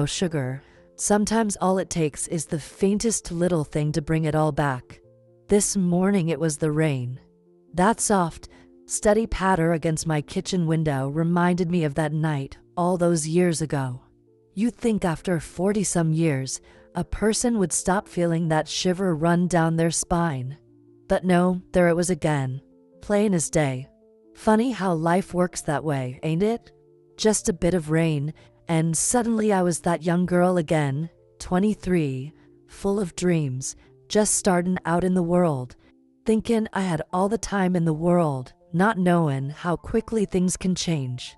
Sugar. Sometimes all it takes is the faintest little thing to bring it all back. This morning it was the rain. That soft, steady patter against my kitchen window reminded me of that night all those years ago. You'd think after 40-some years, a person would stop feeling that shiver run down their spine. But no, there it was again, plain as day. Funny how life works that way, ain't it? Just a bit of rain, and suddenly I was that young girl again, 23, full of dreams, just starting out in the world, thinking I had all the time in the world, not knowing how quickly things can change.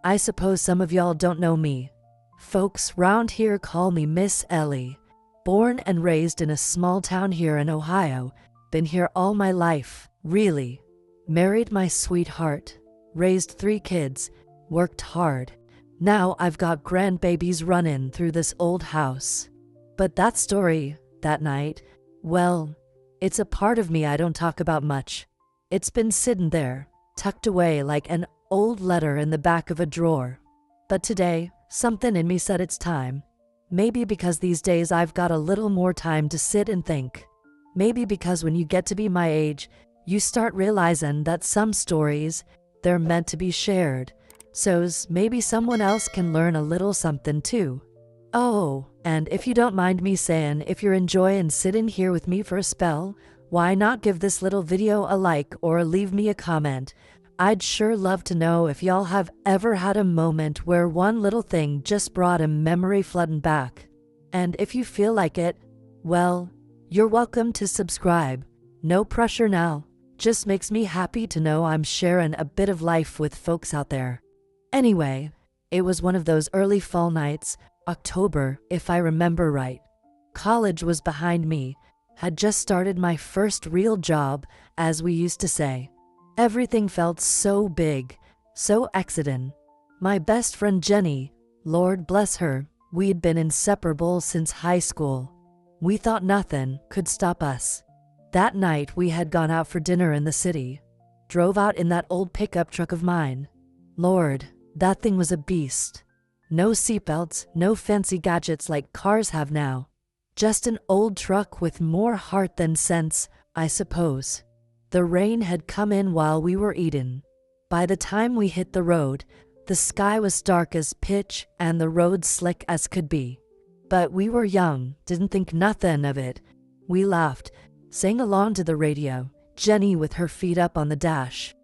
I suppose some of y'all don't know me. Folks round here call me Miss Ellie. Born and raised in a small town here in Ohio, been here all my life, really. Married my sweetheart, raised 3 kids, worked hard. Now I've got grandbabies running through this old house. But that story, that night, well, it's a part of me I don't talk about much. It's been sitting there, tucked away like an old letter in the back of a drawer. But today, something in me said it's time. Maybe because these days I've got a little more time to sit and think. Maybe because when you get to be my age, you start realizing that some stories, they're meant to be shared. So's maybe someone else can learn a little something too. Oh, and if you don't mind me saying, if you're enjoying sitting here with me for a spell, why not give this little video a like or leave me a comment? I'd sure love to know if y'all have ever had a moment where one little thing just brought a memory flooding back. And if you feel like it, well, you're welcome to subscribe. No pressure now. Just makes me happy to know I'm sharing a bit of life with folks out there. Anyway, it was one of those early fall nights, October, if I remember right. College was behind me, had just started my first real job, as we used to say. Everything felt so big, so exciting. My best friend Jenny, Lord bless her, we'd been inseparable since high school. We thought nothing could stop us. That night we had gone out for dinner in the city. Drove out in that old pickup truck of mine. Lord, that thing was a beast. No seatbelts, no fancy gadgets like cars have now. Just an old truck with more heart than sense, I suppose. The rain had come in while we were eating. By the time we hit the road, the sky was dark as pitch and the road slick as could be. But we were young, didn't think nothing of it. We laughed, sang along to the radio, Jenny with her feet up on the dash.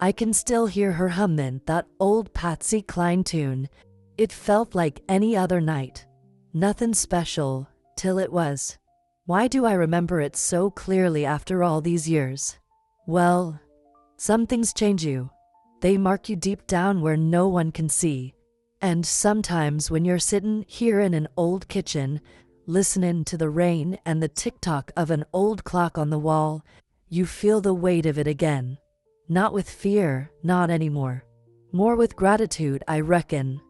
I can still hear her humming that old Patsy Cline tune. It felt like any other night. Nothing special, till it was. Why do I remember it so clearly after all these years? Well, some things change you. They mark you deep down where no one can see. And sometimes when you're sitting here in an old kitchen, listening to the rain and the tick-tock of an old clock on the wall, you feel the weight of it again. Not with fear, not anymore. More with gratitude, I reckon,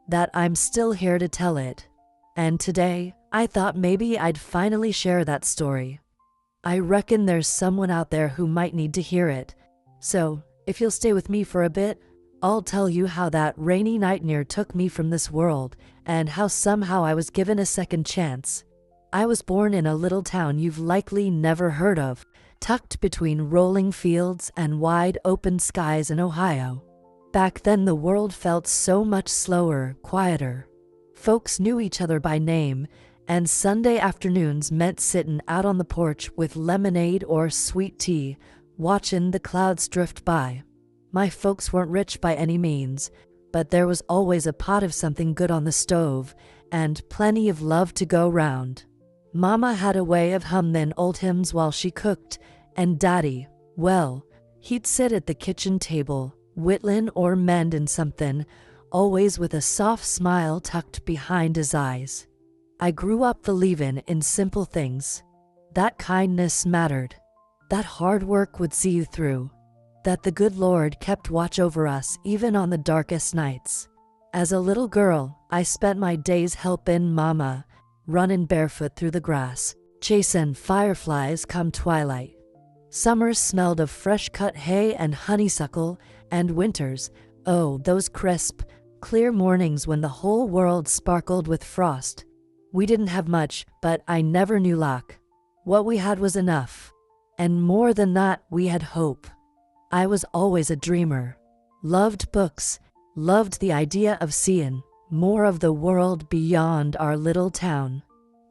that I'm still here to tell it. And today, I thought maybe I'd finally share that story. I reckon there's someone out there who might need to hear it. So, if you'll stay with me for a bit, I'll tell you how that rainy night near took me from this world, and how somehow I was given a second chance. I was born in a little town you've likely never heard of, tucked between rolling fields and wide open skies in Ohio. Back then the world felt so much slower, quieter. Folks knew each other by name, and Sunday afternoons meant sitting out on the porch with lemonade or sweet tea, watching the clouds drift by. My folks weren't rich by any means, but there was always a pot of something good on the stove, and plenty of love to go round. Mama had a way of humming old hymns while she cooked, and Daddy, well, he'd sit at the kitchen table, whittling or mending something, always with a soft smile tucked behind his eyes. I grew up believing in simple things. That kindness mattered. That hard work would see you through. That the good Lord kept watch over us even on the darkest nights. As a little girl, I spent my days helping Mama, running barefoot through the grass, chasing fireflies come twilight. Summers smelled of fresh cut hay and honeysuckle, and winters, oh, those crisp, Clear mornings when the whole world sparkled with frost. We didn't have much, but I never knew lack. What we had was enough. And more than that, we had hope. I was always a dreamer. Loved books, loved the idea of seeing more of the world beyond our little town.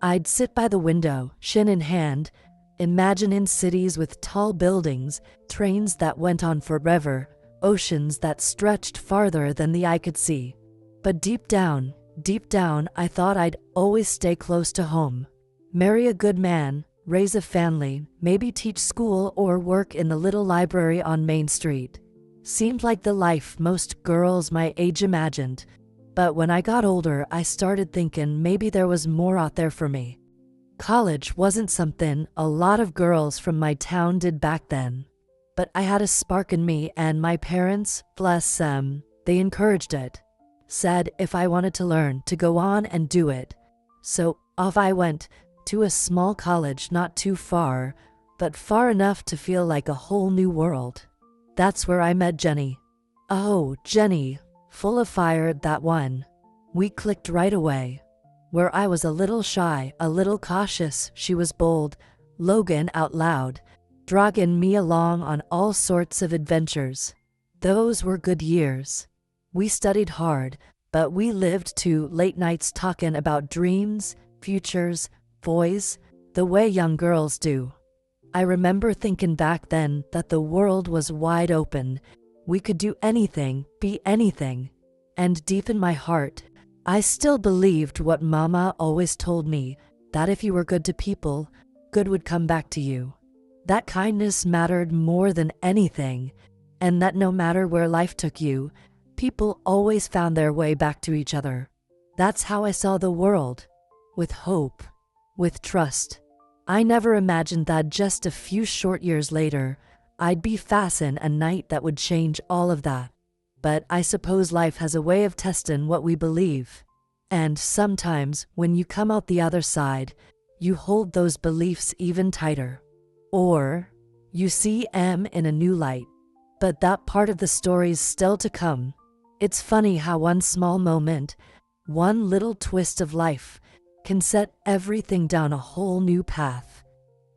I'd sit by the window, shin in hand, imagining cities with tall buildings, trains that went on forever, oceans that stretched farther than the eye could see. But deep down, I thought I'd always stay close to home. Marry a good man, raise a family, maybe teach school or work in the little library on Main Street. Seemed like the life most girls my age imagined. But when I got older, I started thinking maybe there was more out there for me. College wasn't something a lot of girls from my town did back then. But I had a spark in me, and my parents, bless them, they encouraged it. Said if I wanted to learn, to go on and do it. So off I went, to a small college not too far, but far enough to feel like a whole new world. That's where I met Jenny. Oh, Jenny, full of fire, that one. We clicked right away. Where I was a little shy, a little cautious, she was bold, Logan out loud, dragging me along on all sorts of adventures. Those were good years. We studied hard, but we lived to late nights talking about dreams, futures, boys, the way young girls do. I remember thinking back then that the world was wide open. We could do anything, be anything. And deep in my heart, I still believed what Mama always told me, that if you were good to people, good would come back to you. That kindness mattered more than anything, and that no matter where life took you, people always found their way back to each other. That's how I saw the world. With hope. With trust. I never imagined that just a few short years later, I'd be facing a night that would change all of that. But I suppose life has a way of testing what we believe. And sometimes, when you come out the other side, you hold those beliefs even tighter. Or, you see M in a new light. But that part of the story's still to come. It's funny how one small moment, one little twist of life, can set everything down a whole new path.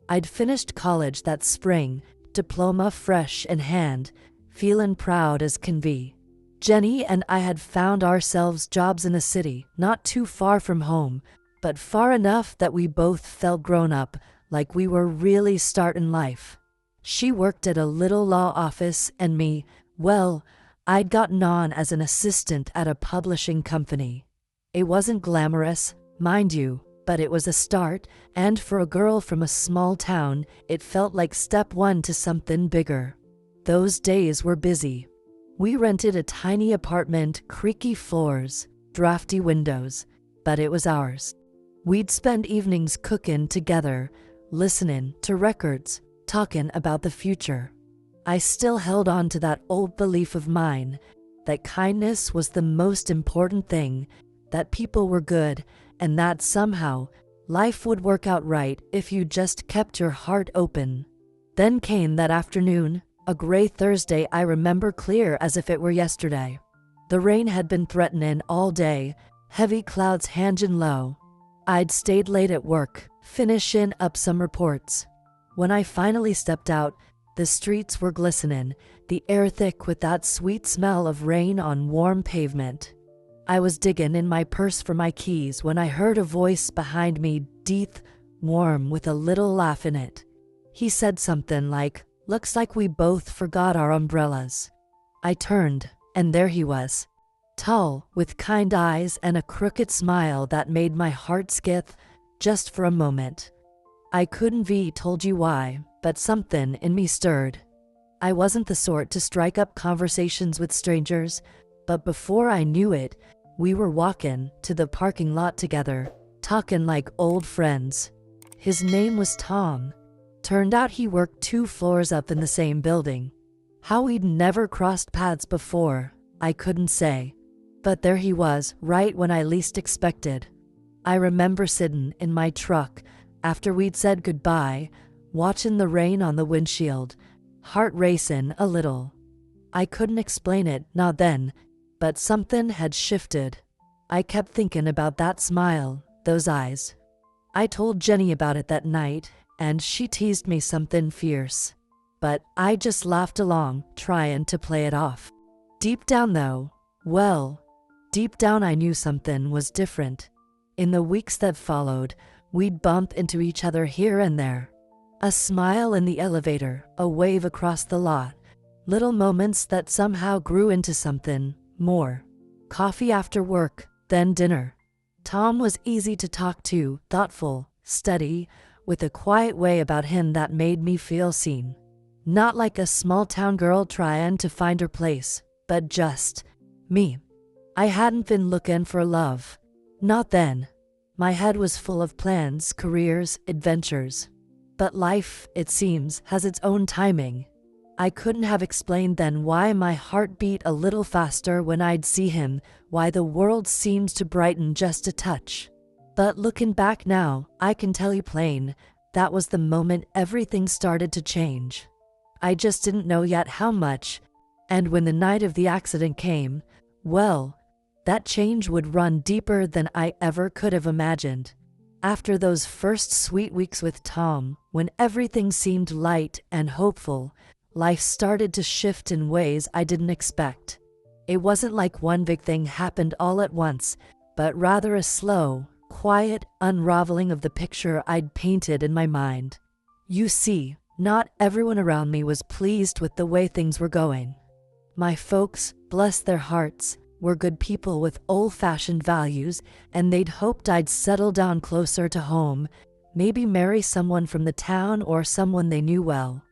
I'd finished college that spring, diploma fresh in hand, feeling proud as can be. Jenny and I had found ourselves jobs in a city, not too far from home, but far enough that we both felt grown up, like we were really starting life. She worked at a little law office, and me, well, I'd gotten on as an assistant at a publishing company. It wasn't glamorous, mind you, but it was a start, and for a girl from a small town, it felt like step one to something bigger. Those days were busy. We rented a tiny apartment, creaky floors, drafty windows, but it was ours. We'd spend evenings cooking together, listening to records, talking about the future. I still held on to that old belief of mine, that kindness was the most important thing, that people were good, and that somehow life would work out right if you just kept your heart open. Then came that afternoon, a gray Thursday I remember clear as if it were yesterday. The rain had been threatening all day, heavy clouds hanging low. I'd stayed late at work, finishing up some reports. When I finally stepped out, the streets were glistening, the air thick with that sweet smell of rain on warm pavement. I was digging in my purse for my keys when I heard a voice behind me, deep, warm, with a little laugh in it. He said something like, "Looks like we both forgot our umbrellas." I turned, and there he was. Tall, with kind eyes and a crooked smile that made my heart skip just for a moment. I couldn't have told you why, but something in me stirred. I wasn't the sort to strike up conversations with strangers, but before I knew it, we were walking to the parking lot together, talking like old friends. His name was Tom. Turned out he worked 2 floors up in the same building. How we'd never crossed paths before, I couldn't say. But there he was, right when I least expected. I remember sitting in my truck after we'd said goodbye, watching the rain on the windshield, heart racing a little. I couldn't explain it, not then, but something had shifted. I kept thinking about that smile, those eyes. I told Jenny about it that night, and she teased me something fierce. But I just laughed along, trying to play it off. Deep down though, deep down I knew something was different. In the weeks that followed, we'd bump into each other here and there. A smile in the elevator, a wave across the lot. Little moments that somehow grew into something more. Coffee after work, then dinner. Tom was easy to talk to, thoughtful, steady, with a quiet way about him that made me feel seen. Not like a small-town girl trying to find her place, but just me. I hadn't been looking for love. Not then. My head was full of plans, careers, adventures. But life, it seems, has its own timing. I couldn't have explained then why my heart beat a little faster when I'd see him, why the world seems to brighten just a touch. But looking back now, I can tell you plain, that was the moment everything started to change. I just didn't know yet how much, and when the night of the accident came, well, that change would run deeper than I ever could have imagined. After those first sweet weeks with Tom, when everything seemed light and hopeful, life started to shift in ways I didn't expect. It wasn't like one big thing happened all at once, but rather a slow, quiet unraveling of the picture I'd painted in my mind. You see, not everyone around me was pleased with the way things were going. My folks, bless their hearts, were good people with old-fashioned values, and they'd hoped I'd settle down closer to home, maybe marry someone from the town or someone they knew well.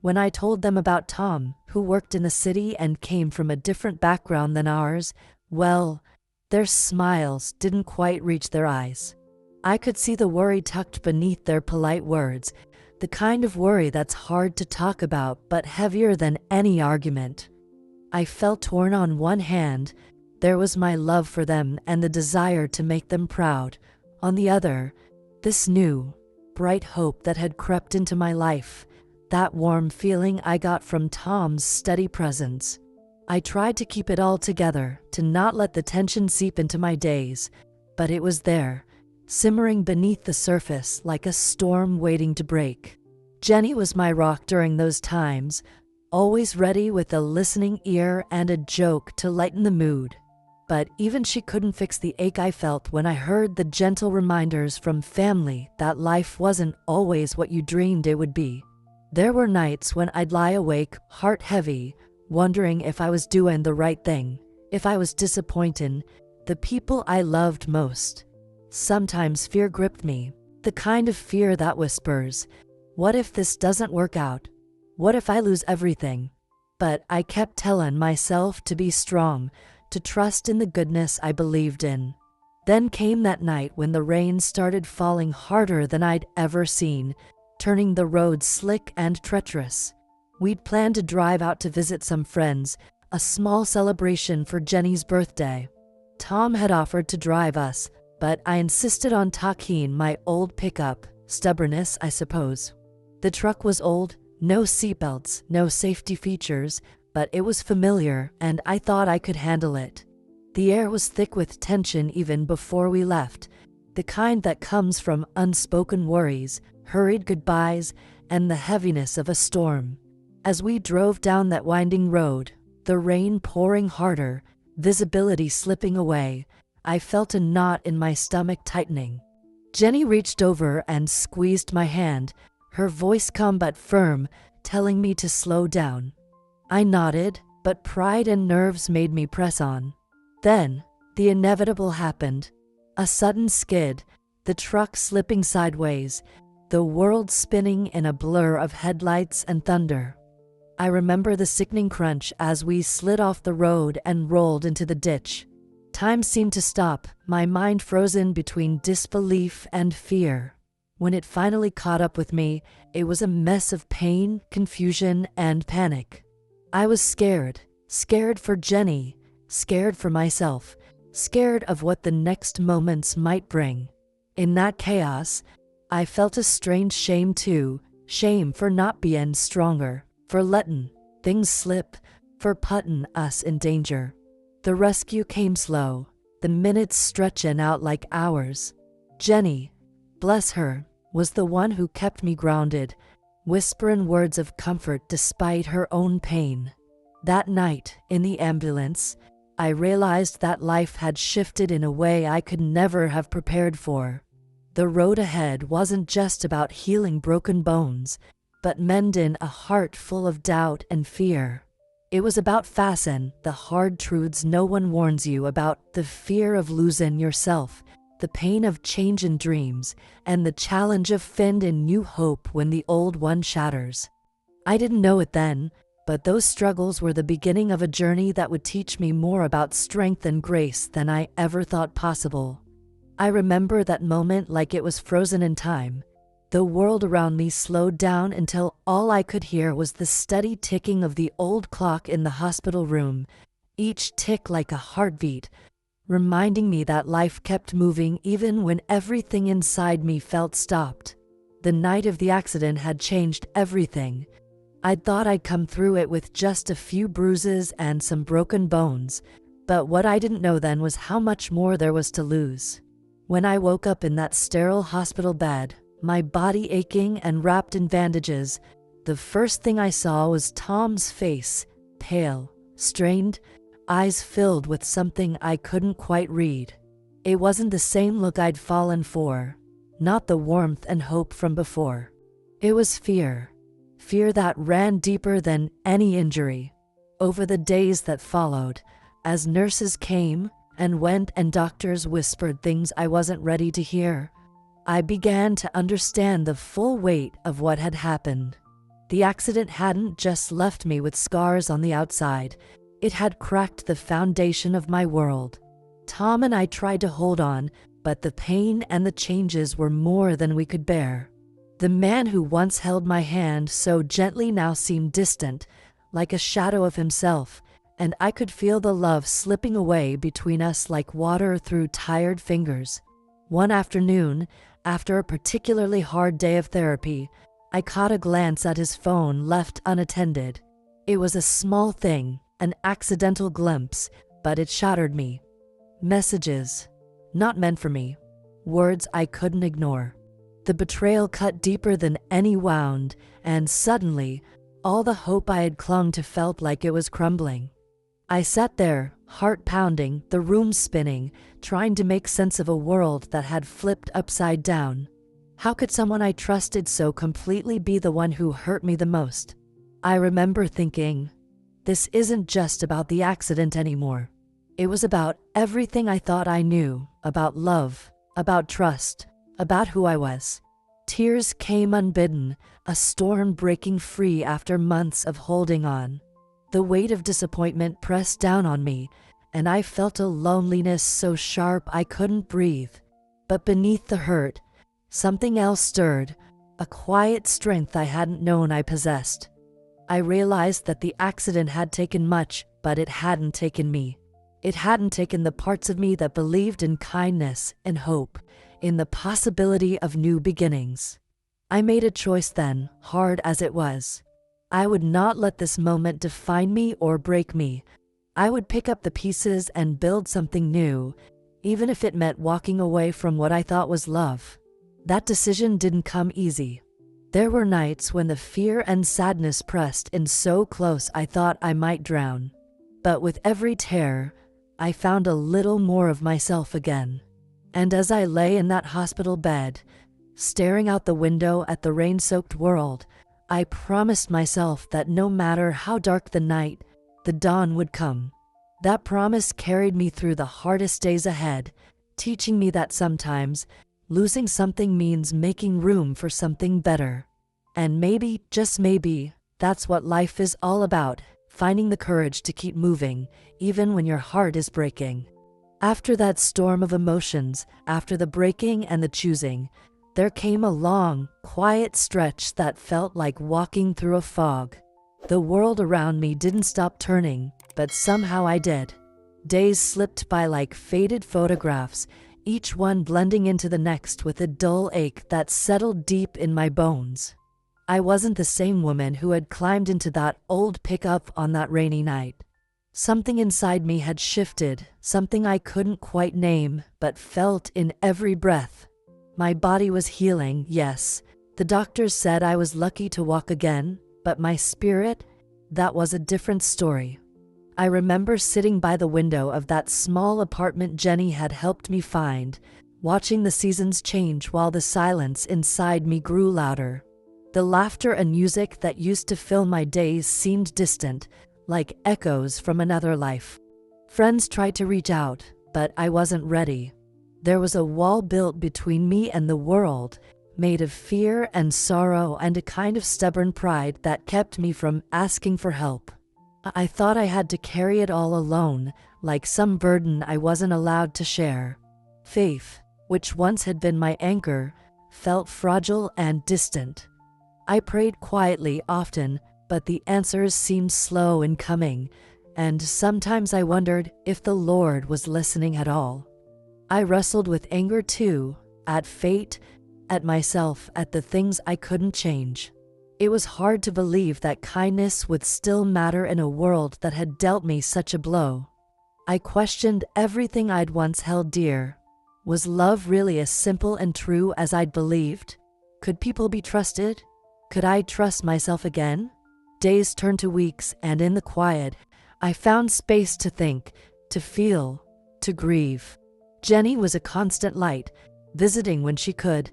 When I told them about Tom, who worked in the city and came from a different background than ours, well, their smiles didn't quite reach their eyes. I could see the worry tucked beneath their polite words, the kind of worry that's hard to talk about but heavier than any argument. I felt torn. On one hand, there was my love for them and the desire to make them proud. On the other, this new, bright hope that had crept into my life, that warm feeling I got from Tom's steady presence. I tried to keep it all together, to not let the tension seep into my days, but it was there, simmering beneath the surface like a storm waiting to break. Jenny was my rock during those times, always ready with a listening ear and a joke to lighten the mood. But even she couldn't fix the ache I felt when I heard the gentle reminders from family that life wasn't always what you dreamed it would be. There were nights when I'd lie awake, heart heavy, wondering if I was doing the right thing, if I was disappointing the people I loved most. Sometimes fear gripped me, the kind of fear that whispers, "What if this doesn't work out? What if I lose everything?" But I kept telling myself to be strong, to trust in the goodness I believed in. Then came that night when the rain started falling harder than I'd ever seen, turning the road slick and treacherous. We'd planned to drive out to visit some friends, a small celebration for Jenny's birthday. Tom had offered to drive us, but I insisted on taking my old pickup, stubbornness, I suppose. The truck was old, no seatbelts, no safety features, but it was familiar, and I thought I could handle it. The air was thick with tension even before we left, the kind that comes from unspoken worries, hurried goodbyes, and the heaviness of a storm. As we drove down that winding road, the rain pouring harder, visibility slipping away, I felt a knot in my stomach tightening. Jenny reached over and squeezed my hand, her voice calm but firm, telling me to slow down. I nodded, but pride and nerves made me press on. Then, the inevitable happened. A sudden skid, the truck slipping sideways, the world spinning in a blur of headlights and thunder. I remember the sickening crunch as we slid off the road and rolled into the ditch. Time seemed to stop, my mind frozen between disbelief and fear. When it finally caught up with me, it was a mess of pain, confusion, and panic. I was scared for Jenny, scared for myself, scared of what the next moments might bring. In that chaos, I felt a strange shame too, shame for not being stronger, for letting things slip, for putting us in danger. The rescue came slow, the minutes stretching out like hours. Jenny, bless her, was the one who kept me grounded, whispering words of comfort despite her own pain. That night, in the ambulance, I realized that life had shifted in a way I could never have prepared for. The road ahead wasn't just about healing broken bones, but mending a heart full of doubt and fear. It was about facing the hard truths no one warns you about: the fear of losing yourself, the pain of changing dreams, and the challenge of finding new hope when the old one shatters. I didn't know it then, but those struggles were the beginning of a journey that would teach me more about strength and grace than I ever thought possible. I remember that moment like it was frozen in time. The world around me slowed down until all I could hear was the steady ticking of the old clock in the hospital room, each tick like a heartbeat, reminding me that life kept moving even when everything inside me felt stopped. The night of the accident had changed everything. I'd thought I'd come through it with just a few bruises and some broken bones, but what I didn't know then was how much more there was to lose. When I woke up in that sterile hospital bed, my body aching and wrapped in bandages, the first thing I saw was Tom's face, pale, strained, eyes filled with something I couldn't quite read. It wasn't the same look I'd fallen for, not the warmth and hope from before. It was fear. Fear that ran deeper than any injury. Over the days that followed, as nurses came and went and doctors whispered things I wasn't ready to hear, I began to understand the full weight of what had happened. The accident hadn't just left me with scars on the outside, it had cracked the foundation of my world. Tom and I tried to hold on, but the pain and the changes were more than we could bear. The man who once held my hand so gently now seemed distant, like a shadow of himself, and I could feel the love slipping away between us like water through tired fingers. One afternoon, after a particularly hard day of therapy, I caught a glance at his phone left unattended. It was a small thing, an accidental glimpse, but it shattered me. Messages. Not meant for me. Words I couldn't ignore. The betrayal cut deeper than any wound, and suddenly, all the hope I had clung to felt like it was crumbling. I sat there, heart pounding, the room spinning, trying to make sense of a world that had flipped upside down. How could someone I trusted so completely be the one who hurt me the most? I remember thinking, this isn't just about the accident anymore. It was about everything I thought I knew, about love, about trust, about who I was. Tears came unbidden, a storm breaking free after months of holding on. The weight of disappointment pressed down on me, and I felt a loneliness so sharp I couldn't breathe. But beneath the hurt, something else stirred, a quiet strength I hadn't known I possessed. I realized that the accident had taken much, but it hadn't taken me. It hadn't taken the parts of me that believed in kindness and hope, in the possibility of new beginnings. I made a choice then, hard as it was. I would not let this moment define me or break me. I would pick up the pieces and build something new, even if it meant walking away from what I thought was love. That decision didn't come easy. There were nights when the fear and sadness pressed in so close I thought I might drown. But with every tear, I found a little more of myself again. And as I lay in that hospital bed, staring out the window at the rain-soaked world, I promised myself that no matter how dark the night, the dawn would come. That promise carried me through the hardest days ahead, teaching me that sometimes losing something means making room for something better. And maybe, just maybe, that's what life is all about, finding the courage to keep moving, even when your heart is breaking. After that storm of emotions, after the breaking and the choosing, there came a long, quiet stretch that felt like walking through a fog. The world around me didn't stop turning, but somehow I did. Days slipped by like faded photographs, each one blending into the next with a dull ache that settled deep in my bones. I wasn't the same woman who had climbed into that old pickup on that rainy night. Something inside me had shifted, something I couldn't quite name, but felt in every breath. My body was healing, yes. The doctors said I was lucky to walk again, but my spirit, that was a different story. I remember sitting by the window of that small apartment Jenny had helped me find, watching the seasons change while the silence inside me grew louder. The laughter and music that used to fill my days seemed distant, like echoes from another life. Friends tried to reach out, but I wasn't ready. There was a wall built between me and the world, made of fear and sorrow and a kind of stubborn pride that kept me from asking for help. I thought I had to carry it all alone, like some burden I wasn't allowed to share. Faith, which once had been my anchor, felt fragile and distant. I prayed quietly often, but the answers seemed slow in coming, and sometimes I wondered if the Lord was listening at all. I wrestled with anger too, at fate, at myself, at the things I couldn't change. It was hard to believe that kindness would still matter in a world that had dealt me such a blow. I questioned everything I'd once held dear. Was love really as simple and true as I'd believed? Could people be trusted? Could I trust myself again? Days turned to weeks, and in the quiet, I found space to think, to feel, to grieve. Jenny was a constant light, visiting when she could,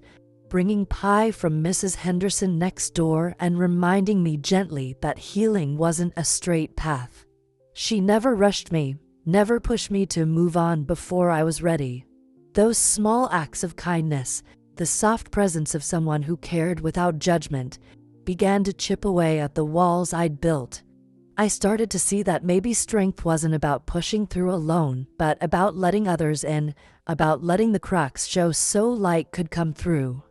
bringing pie from Mrs. Henderson next door and reminding me gently that healing wasn't a straight path. She never rushed me, never pushed me to move on before I was ready. Those small acts of kindness, the soft presence of someone who cared without judgment, began to chip away at the walls I'd built. I started to see that maybe strength wasn't about pushing through alone, but about letting others in, about letting the cracks show so light could come through.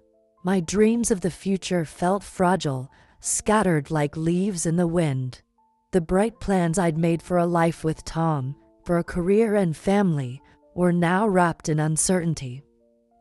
My dreams of the future felt fragile, scattered like leaves in the wind. The bright plans I'd made for a life with Tom, for a career and family, were now wrapped in uncertainty.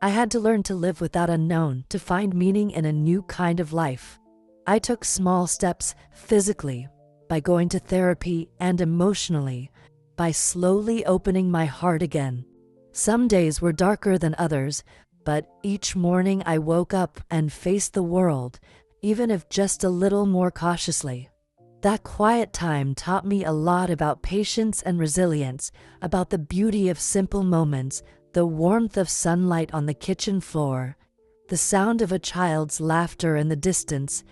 I had to learn to live with that unknown, to find meaning in a new kind of life. I took small steps physically, by going to therapy, and emotionally, by slowly opening my heart again. Some days were darker than others, but each morning I woke up and faced the world, even if just a little more cautiously. That quiet time taught me a lot about patience and resilience, about the beauty of simple moments, the warmth of sunlight on the kitchen floor, the sound of a child's laughter in the distance,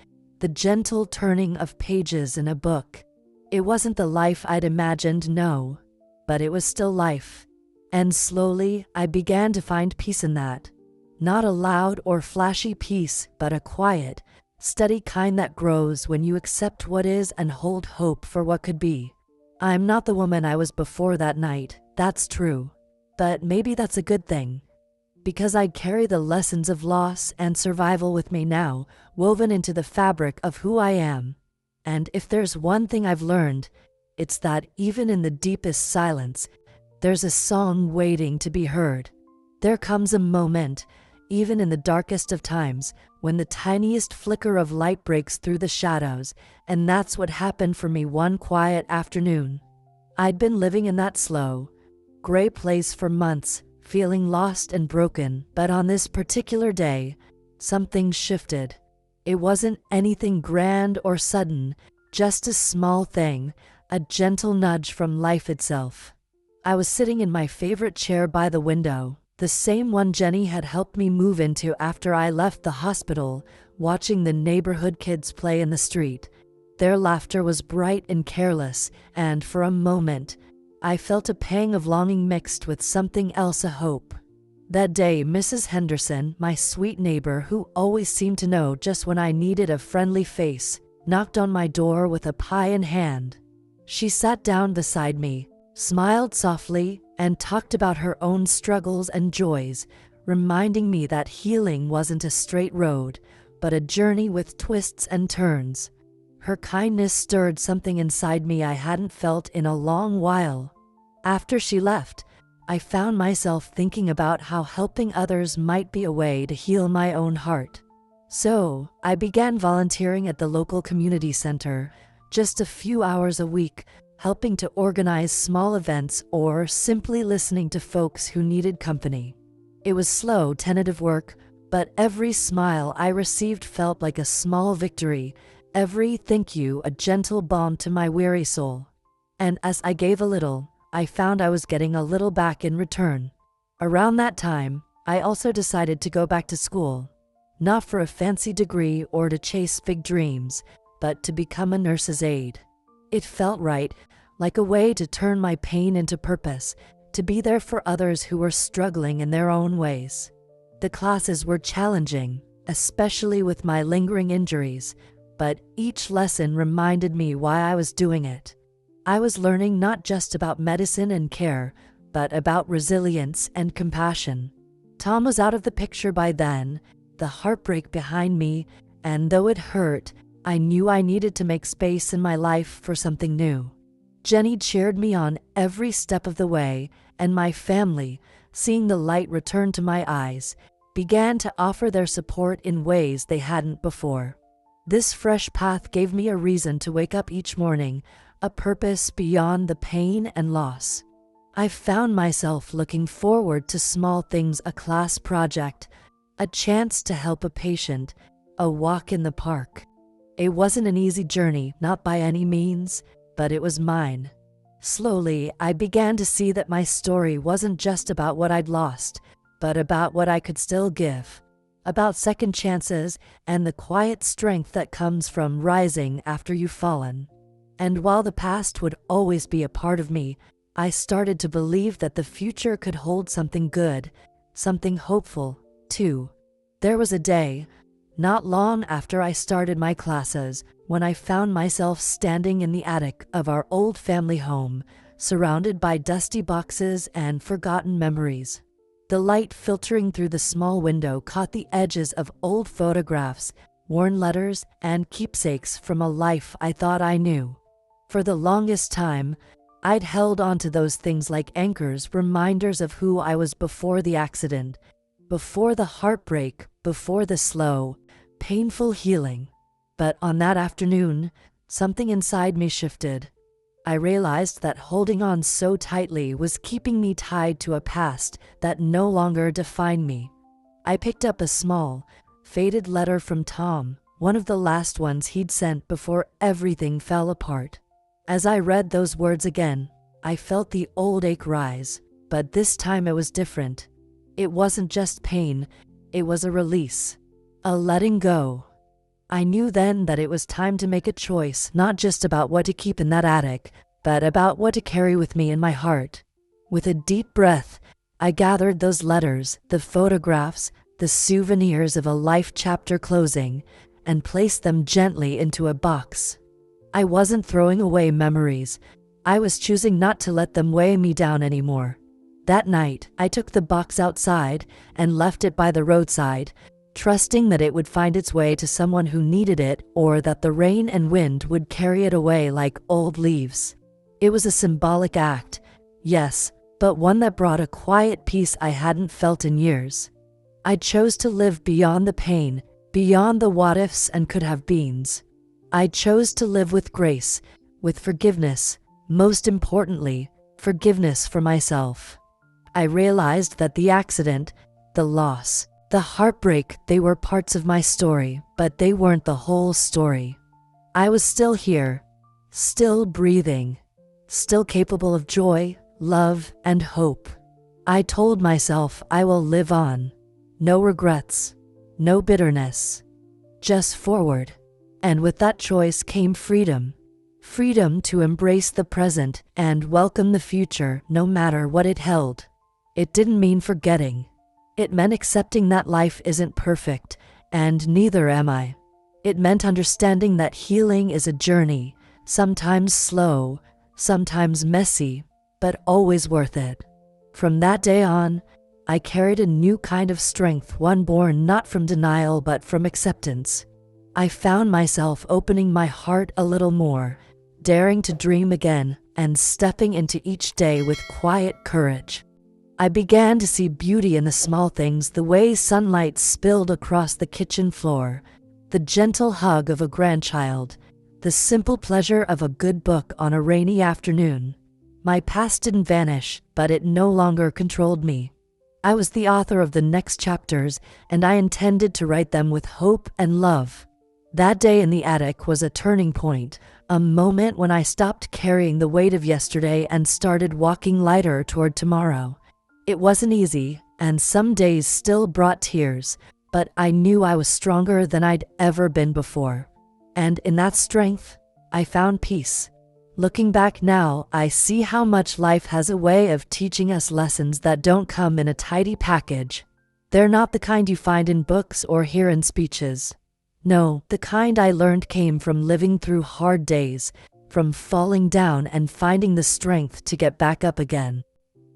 the gentle turning of pages in a book. It wasn't the life I'd imagined, no, but it was still life. And slowly, I began to find peace in that. Not a loud or flashy peace, but a quiet, steady kind that grows when you accept what is and hold hope for what could be. I'm not the woman I was before that night, that's true. But maybe that's a good thing. Because I carry the lessons of loss and survival with me now, woven into the fabric of who I am. And if there's one thing I've learned, it's that even in the deepest silence, there's a song waiting to be heard. There comes a moment, even in the darkest of times, when the tiniest flicker of light breaks through the shadows, and that's what happened for me one quiet afternoon. I'd been living in that slow, gray place for months, feeling lost and broken, but on this particular day, something shifted. It wasn't anything grand or sudden, just a small thing, a gentle nudge from life itself. I was sitting in my favorite chair by the window, the same one Jenny had helped me move into after I left the hospital, watching the neighborhood kids play in the street. Their laughter was bright and careless, and for a moment, I felt a pang of longing mixed with something else, a hope. That day, Mrs. Henderson, my sweet neighbor who always seemed to know just when I needed a friendly face, knocked on my door with a pie in hand. She sat down beside me, smiled softly, and talked about her own struggles and joys, reminding me that healing wasn't a straight road, but a journey with twists and turns. Her kindness stirred something inside me I hadn't felt in a long while. After she left, I found myself thinking about how helping others might be a way to heal my own heart. So, I began volunteering at the local community center, just a few hours a week, helping to organize small events, or simply listening to folks who needed company. It was slow, tentative work, but every smile I received felt like a small victory, every thank you a gentle balm to my weary soul. And as I gave a little, I found I was getting a little back in return. Around that time, I also decided to go back to school, not for a fancy degree or to chase big dreams, but to become a nurse's aide. It felt right, like a way to turn my pain into purpose, to be there for others who were struggling in their own ways. The classes were challenging, especially with my lingering injuries, but each lesson reminded me why I was doing it. I was learning not just about medicine and care, but about resilience and compassion. Tom was out of the picture by then, the heartbreak behind me, and though it hurt, I knew I needed to make space in my life for something new. Jenny cheered me on every step of the way, and my family, seeing the light return to my eyes, began to offer their support in ways they hadn't before. This fresh path gave me a reason to wake up each morning, a purpose beyond the pain and loss. I found myself looking forward to small things: a class project, a chance to help a patient, a walk in the park. It wasn't an easy journey, not by any means, but it was mine. Slowly, I began to see that my story wasn't just about what I'd lost, but about what I could still give, about second chances and the quiet strength that comes from rising after you've fallen. And while the past would always be a part of me, I started to believe that the future could hold something good, something hopeful, too. There was a day, not long after I started my classes, when I found myself standing in the attic of our old family home, surrounded by dusty boxes and forgotten memories. The light filtering through the small window caught the edges of old photographs, worn letters, and keepsakes from a life I thought I knew. For the longest time, I'd held onto those things like anchors, reminders of who I was before the accident, before the heartbreak, before the slow, painful healing. But on that afternoon, something inside me shifted. I realized that holding on so tightly was keeping me tied to a past that no longer defined me. I picked up a small, faded letter from Tom, one of the last ones he'd sent before everything fell apart. As I read those words again, I felt the old ache rise, but this time it was different. It wasn't just pain, it was a release, a letting go. I knew then that it was time to make a choice, not just about what to keep in that attic, but about what to carry with me in my heart. With a deep breath, I gathered those letters, the photographs, the souvenirs of a life chapter closing, and placed them gently into a box. I wasn't throwing away memories. I was choosing not to let them weigh me down anymore. That night, I took the box outside and left it by the roadside, trusting that it would find its way to someone who needed it, or that the rain and wind would carry it away like old leaves. It was a symbolic act, yes, but one that brought a quiet peace I hadn't felt in years. I chose to live beyond the pain, beyond the what-ifs and could-have-beens. I chose to live with grace, with forgiveness, most importantly, forgiveness for myself. I realized that the accident, the loss, the heartbreak, they were parts of my story, but they weren't the whole story. I was still here, still breathing, still capable of joy, love, and hope. I told myself I will live on. No regrets, no bitterness, just forward. And with that choice came freedom. Freedom to embrace the present and welcome the future, no matter what it held. It didn't mean forgetting. It meant accepting that life isn't perfect, and neither am I. It meant understanding that healing is a journey, sometimes slow, sometimes messy, but always worth it. From that day on, I carried a new kind of strength, one born not from denial but from acceptance. I found myself opening my heart a little more, daring to dream again, and stepping into each day with quiet courage. I began to see beauty in the small things, the way sunlight spilled across the kitchen floor, the gentle hug of a grandchild, The simple pleasure of a good book on a rainy afternoon. My past didn't vanish, but it no longer controlled me. I was the author of the next chapters, and I intended to write them with hope and love. That day in the attic was a turning point, a moment when I stopped carrying the weight of yesterday and started walking lighter toward tomorrow. It wasn't easy, and some days still brought tears, but I knew I was stronger than I'd ever been before. And in that strength, I found peace. Looking back now, I see how much life has a way of teaching us lessons that don't come in a tidy package. They're not the kind you find in books or hear in speeches. No, the kind I learned came from living through hard days, from falling down and finding the strength to get back up again.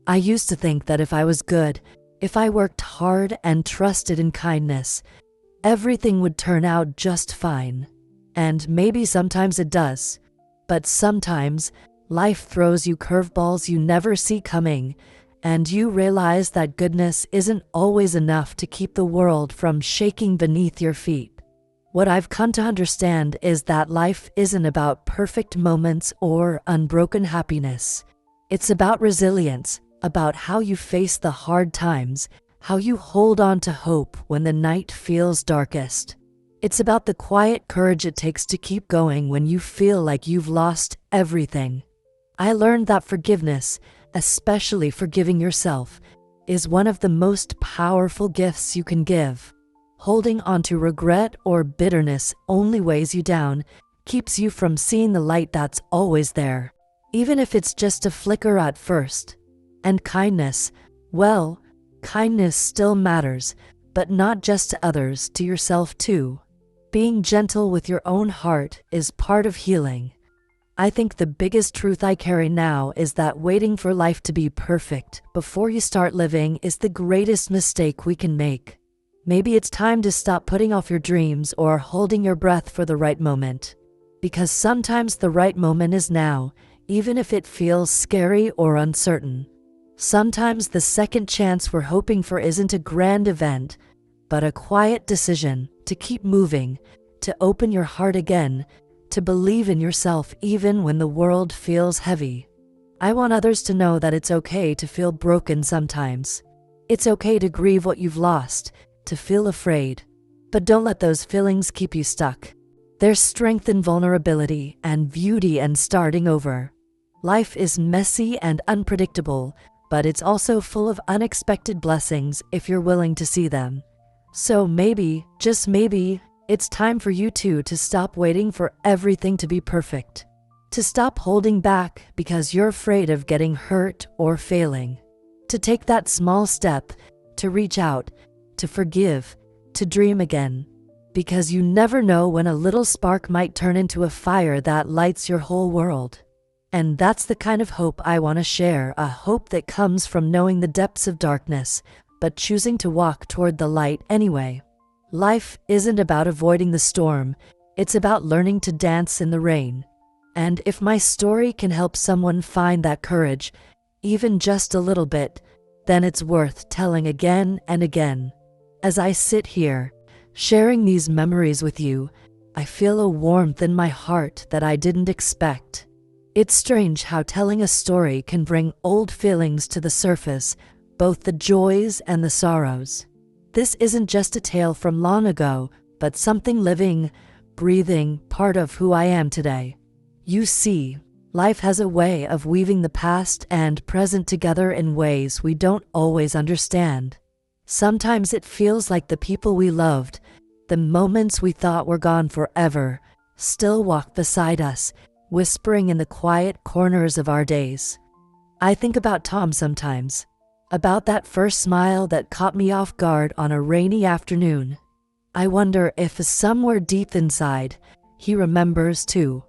I used to think that if I was good, if I worked hard and trusted in kindness, everything would turn out just fine. And maybe sometimes it does. But sometimes, life throws you curveballs you never see coming, and you realize that goodness isn't always enough to keep the world from shaking beneath your feet. What I've come to understand is that life isn't about perfect moments or unbroken happiness. It's about resilience, about how you face the hard times, how you hold on to hope when the night feels darkest. It's about the quiet courage it takes to keep going when you feel like you've lost everything. I learned that forgiveness, especially forgiving yourself, is one of the most powerful gifts you can give. Holding on to regret or bitterness only weighs you down, keeps you from seeing the light that's always there, even if it's just a flicker at first. And kindness, well, kindness still matters, but not just to others, to yourself too. Being gentle with your own heart is part of healing. I think the biggest truth I carry now is that waiting for life to be perfect before you start living is the greatest mistake we can make. Maybe it's time to stop putting off your dreams or holding your breath for the right moment. Because sometimes the right moment is now, even if it feels scary or uncertain. Sometimes the second chance we're hoping for isn't a grand event, but a quiet decision to keep moving, to open your heart again, to believe in yourself even when the world feels heavy. I want others to know that it's okay to feel broken sometimes. It's okay to grieve what you've lost, to feel afraid. But don't let those feelings keep you stuck. There's strength in vulnerability and beauty in starting over. Life is messy and unpredictable, but it's also full of unexpected blessings if you're willing to see them. So maybe, just maybe, it's time for you too to stop waiting for everything to be perfect. To stop holding back because you're afraid of getting hurt or failing. To take that small step, to reach out, to forgive, to dream again. Because you never know when a little spark might turn into a fire that lights your whole world. And that's the kind of hope I want to share, a hope that comes from knowing the depths of darkness, but choosing to walk toward the light anyway. Life isn't about avoiding the storm, it's about learning to dance in the rain. And if my story can help someone find that courage, even just a little bit, then it's worth telling again and again. As I sit here, sharing these memories with you, I feel a warmth in my heart that I didn't expect. It's strange how telling a story can bring old feelings to the surface, both the joys and the sorrows. This isn't just a tale from long ago, but something living, breathing, part of who I am today. You see, life has a way of weaving the past and present together in ways we don't always understand. Sometimes it feels like the people we loved, the moments we thought were gone forever, still walk beside us, whispering in the quiet corners of our days. I think about Tom sometimes. About that first smile that caught me off guard on a rainy afternoon. I wonder if somewhere deep inside, he remembers too.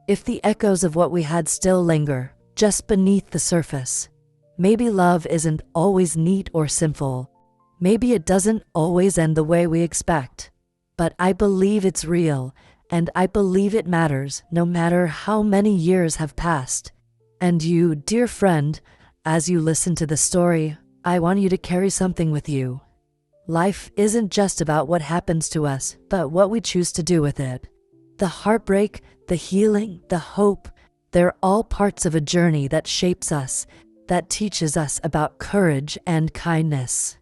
If the echoes of what we had still linger, just beneath the surface. Maybe love isn't always neat or simple. Maybe it doesn't always end the way we expect. But I believe it's real, and I believe it matters no matter how many years have passed. And you, dear friend, as you listen to the story, I want you to carry something with you. Life isn't just about what happens to us, but what we choose to do with it. The heartbreak, the healing, the hope, they're all parts of a journey that shapes us, that teaches us about courage and kindness.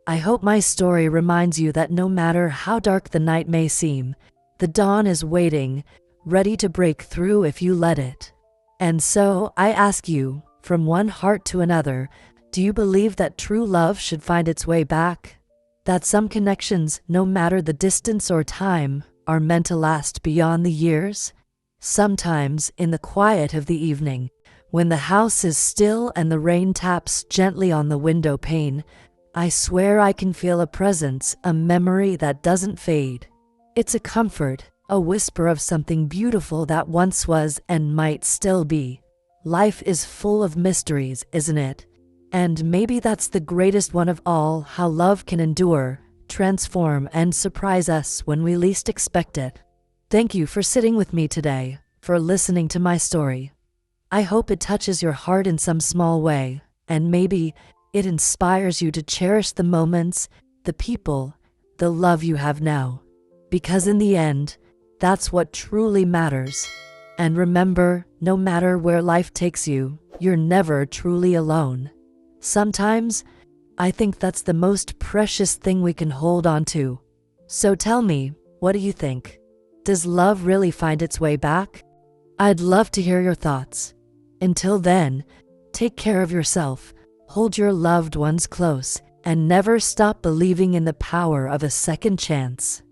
I hope my story reminds you that no matter how dark the night may seem, the dawn is waiting, ready to break through if you let it. And so, I ask you, from one heart to another, do you believe that true love should find its way back? That some connections, no matter the distance or time, are meant to last beyond the years? Sometimes, in the quiet of the evening, when the house is still and the rain taps gently on the window pane, I swear I can feel a presence, a memory that doesn't fade. It's a comfort, a whisper of something beautiful that once was and might still be. Life is full of mysteries, isn't it? And maybe that's the greatest one of all, how love can endure, transform, and surprise us when we least expect it. Thank you for sitting with me today, for listening to my story. I hope it touches your heart in some small way, and maybe it inspires you to cherish the moments, the people, the love you have now. Because in the end, that's what truly matters. And remember, no matter where life takes you, you're never truly alone. Sometimes, I think that's the most precious thing we can hold on to. So tell me, what do you think? Does love really find its way back? I'd love to hear your thoughts. Until then, take care of yourself, hold your loved ones close, and never stop believing in the power of a second chance.